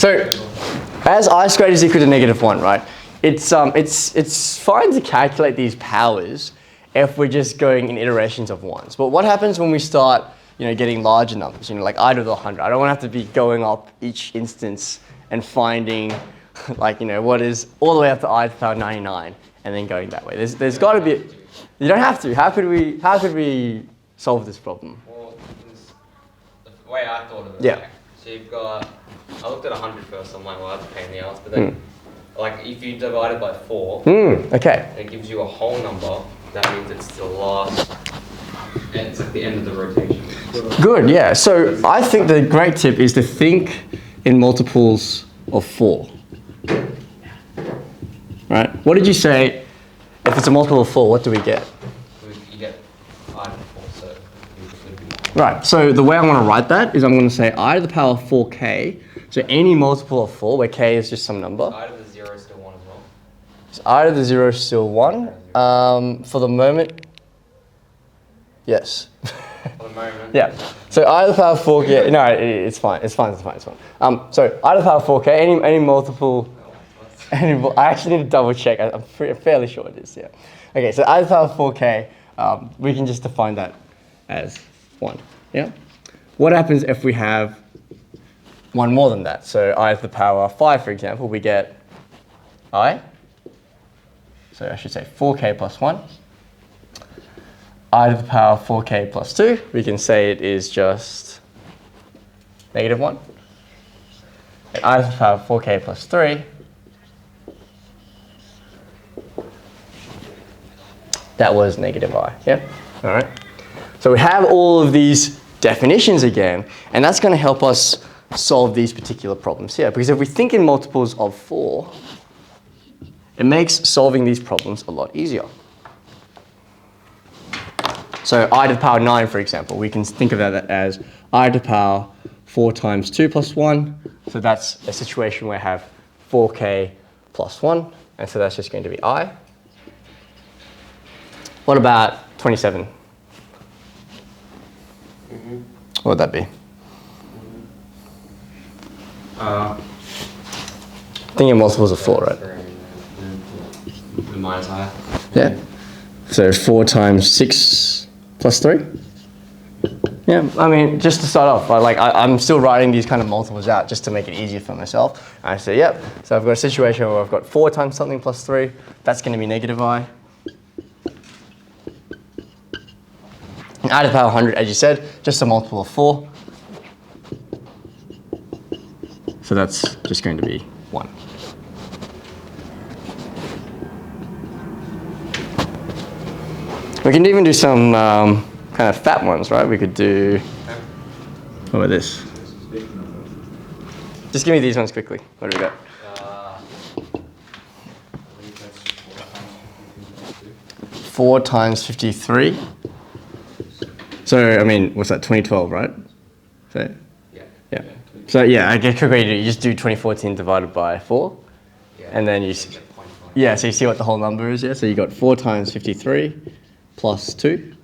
So as I squared is equal to -1, right? It's fine to calculate these powers if we're just going in iterations of ones. But what happens when we start, getting larger numbers? Like I to the 100. I don't want to have to be going up each instance and finding, what is all the way up to I to the power 99 and then going that way. There's got to be. You don't have to. How could we solve this problem? Well, the way I thought of it. Yeah. So you've got. I looked at 100 first. I'm like, well, that's a pain in the ass. But then, if you divide it by 4, okay. it gives you a whole number. That means it's the last. And it's like the end of the rotation. Good. Yeah. So I think the great tip is to think in multiples of 4. Right. What did you say? If it's a multiple of 4, what do we get? You get I to the 4, so it would be. Right, so the way I want to write that is I'm going to say I to the power 4k, so any multiple of 4, where k is just some number. I to the 0 is still 1 as well. So I to the 0 is still 1. For the moment, yes. For the moment. Yeah, so I to the power 4k, no, it's fine. So I to the power 4k, any multiple, I actually need to double check, I'm fairly sure it is, yeah. Okay, so I to the power 4k, we can just define that as 1, yeah? What happens if we have one more than that? So I to the power 5, for example, we get I. So I should say 4k plus 1. I to the power 4k plus 2, we can say it is just -1. And I to the power 4k plus 3, that was -I, yeah? All right. So we have all of these definitions again, and that's going to help us solve these particular problems here. Because if we think in multiples of 4, it makes solving these problems a lot easier. So I to the power 9, for example, we can think of that as I to the power 4 times 2 plus 1. So that's a situation where I have 4k plus 1, and so that's just going to be I. What about 27? What would that be? Thinking multiples of 4, right? The minus I. Yeah. So 4 times 6 plus 3? Yeah, I mean, just to start off, I'm still writing these kind of multiples out just to make it easier for myself. And I say, yep, so I've got a situation where I've got 4 times something plus 3. That's going to be -I. And I to the power 100, as you said, just a multiple of 4. So that's just going to be 1. We can even do some kind of fat ones, right? We could do, what about this? Just give me these ones quickly. What do we got? 4 times 53. So, I mean, what's that, 2012, right? So, yeah. So, yeah, I guess quickly you just do 2014 divided by 4. Yeah. And then you, yeah, so you see what the whole number is, yeah? So you got 4 times 53 plus 2.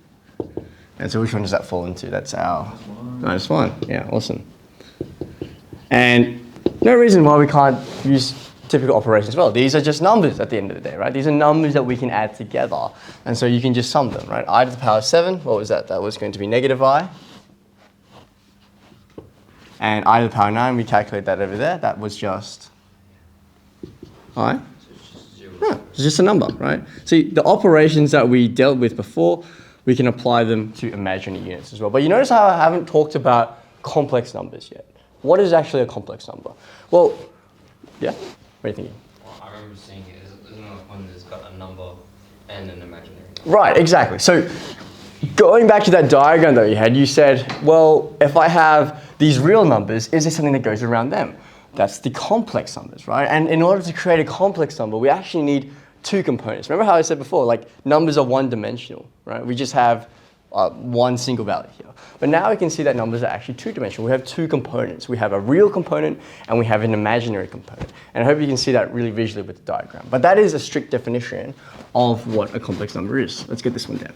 And so which one does that fall into? That's our -1. Yeah, awesome. And no reason why we can't use typical operations as well. These are just numbers at the end of the day, right? These are numbers that we can add together. And so you can just sum them, right? I to the power 7, what was that? That was going to be -I. And I to the power 9, we calculate that over there. That was just I. Yeah, it's just a number, right? See, the operations that we dealt with before, we can apply them to imaginary units as well. But you notice how I haven't talked about complex numbers yet. What is actually a complex number? Well, yeah, what are you thinking? Well, I remember seeing it. Isn't it when there's got a number and an imaginary number? Right, exactly. So going back to that diagram that you had, you said, well, if I have these real numbers, is there something that goes around them? That's the complex numbers, right? And in order to create a complex number, we actually need 2 components. Remember how I said before, numbers are one-dimensional, right? We just have one single value here. But now we can see that numbers are actually 2-dimensional. We have 2 components. We have a real component and we have an imaginary component. And I hope you can see that really visually with the diagram. But that is a strict definition of what a complex number is. Let's get this one down.